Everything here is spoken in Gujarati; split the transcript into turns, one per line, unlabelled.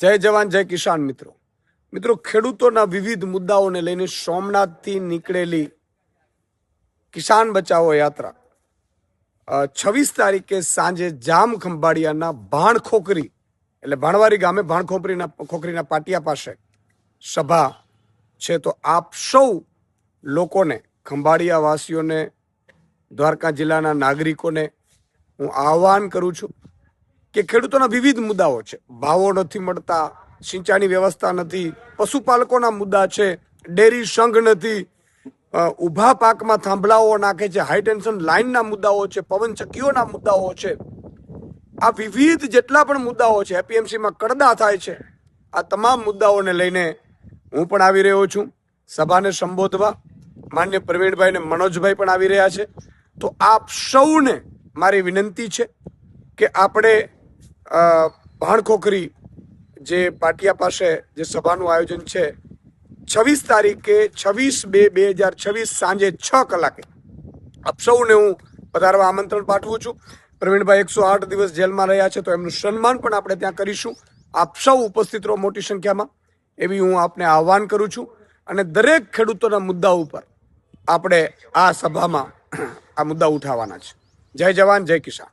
જય જવાન જય કિસાન મિત્રો ખેડૂતોના વિવિધ મુદ્દાઓને લઈને સોમનાથથી નીકળેલી કિસાન બચાવો યાત્રા 26 તારીખે સાંજે જામ ખંભાળિયાના ભાણખોખરી એટલે ભાણવારી ગામે ભાણખોખરીના પાટિયા પાસે સભા છે। તો આપ સૌ લોકોને, ખંભાળિયા વાસીઓને, દ્વારકા જિલ્લાના નાગરિકોને હું આહ્વાન કરું છું કે ખેડૂતોના વિવિધ મુદ્દાઓ છે। ભાવો નથી મળતા, સિંચાઈની વ્યવસ્થા નથી, પશુપાલકોના મુદ્દા છે, ડેરી સંઘ નથી, ઊભા પાકમાં થાંભલાઓ નાખે છે, હાઈ ટેન્શન લાઇનના મુદ્દાઓ છે, પવનચક્કીઓના મુદ્દાઓ છે। આ વિવિધ જેટલા પણ મુદ્દાઓ છે, એપીએમસીમાં કડદા થાય છે, આ તમામ મુદ્દાઓને લઈને હું પણ આવી રહ્યો છું સભાને સંબોધવા। માન્ય પ્રવીણભાઈ ને મનોજભાઈ પણ આવી રહ્યા છે। તો આપ સૌને મારી વિનંતી છે કે આપણે ભાણખોખરી જે પાટિયા પાસે જે સભાનું આયોજન છે 26 તારીખે 26/2/2026 સાંજે 6 કલાકે આપ સૌને હું પધારવા આમંત્રણ પાઠવું છું। પ્રવીણભાઈ 108 દિવસ જેલમાં રહ્યા છે, તો એમનું સન્માન પણ આપણે ત્યાં કરીશું। આપ સૌ ઉપસ્થિત રહો મોટી સંખ્યામાં, એવી હું આપને આહ્વાન કરું છું। અને દરેક ખેડૂતોના મુદ્દા ઉપર આપણે આ સભામાં આ મુદ્દા ઉઠાવવાના છે। જય જવાન જય કિસાન।